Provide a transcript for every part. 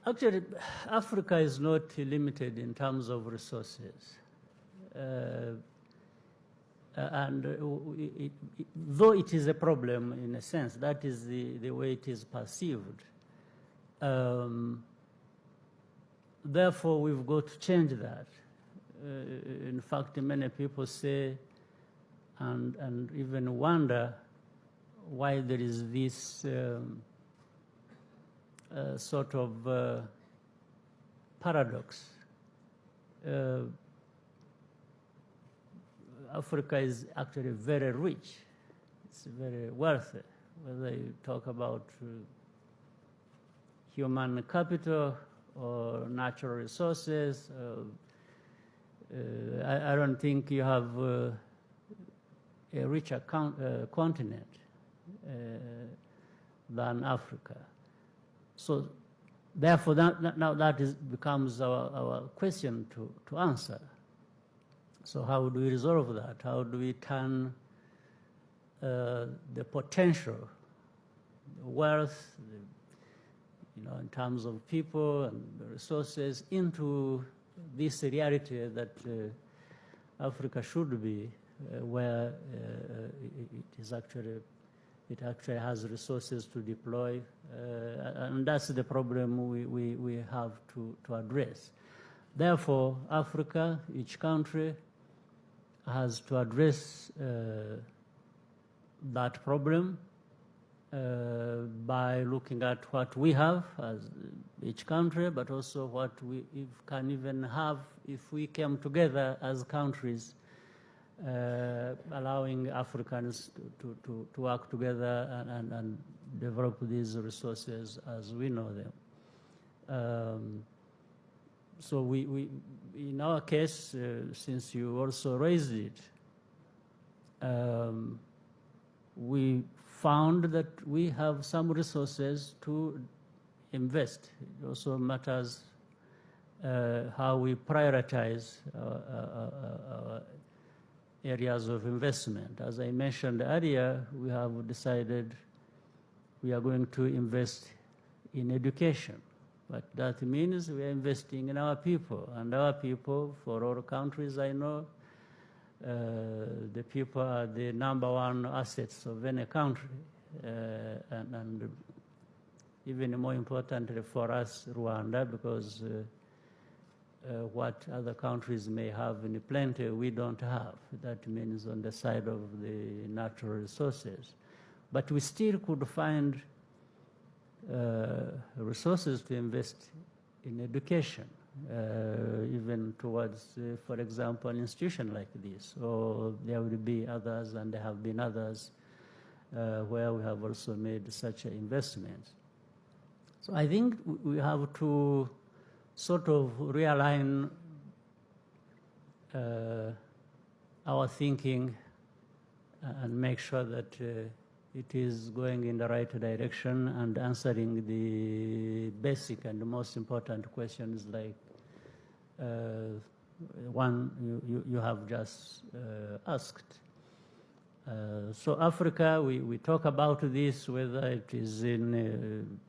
Actually, Africa is not limited in terms of resources. Though it is a problem in a sense, that is the way it is perceived. Therefore, we've got to change that. In fact, many people say and even wonder why there is this sort of paradox. Africa is actually very rich. It's very wealthy, whether you talk about human capital or natural resources. I don't think you have a richer continent than Africa. So therefore, now that becomes our question to answer. So how do we resolve that? How do we turn the potential, the wealth, in terms of people and resources into this reality that Africa should be, where it actually has resources to deploy, and that's the problem we have to address. Therefore, Africa, each country, has to address that problem by looking at what we have as each country, but also what we can even have if we came together as countries, allowing Africans to work together and develop these resources as we know them. So we in our case, since you also raised it, we found that we have some resources to invest. It also matters how we prioritize our areas of investment. As I mentioned earlier, we have decided we are going to invest in education. But that means we are investing in our people, and our people, for all countries I know, the people are the #1 assets of any country, and even more importantly for us, Rwanda, because what other countries may have in plenty, we don't have. That means on the side of the natural resources. But we still could find resources to invest in education, even towards, for example, an institution like this. Or there will be others, and there have been others where we have also made such investments. So I think we have to sort of realign our thinking and make sure that it is going in the right direction and answering the basic and the most important questions like one you have just asked. So Africa, we talk about this, whether it is in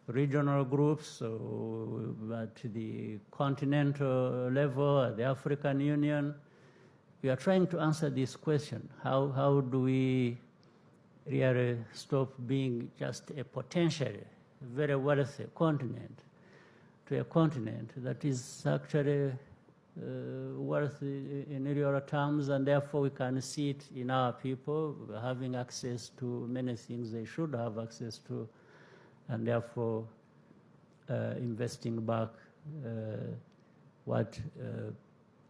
regional groups or at the continental level, at the African Union. We are trying to answer this question. How do we really stop being just a potentially very wealthy continent to a continent that is actually wealthy in real terms, and therefore we can see it in our people having access to many things they should have access to, and therefore investing back what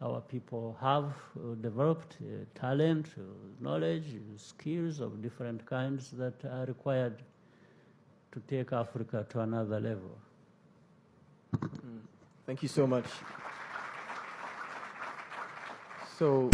our people have developed, talent, knowledge, skills of different kinds that are required to take Africa to another level. Thank you so much. So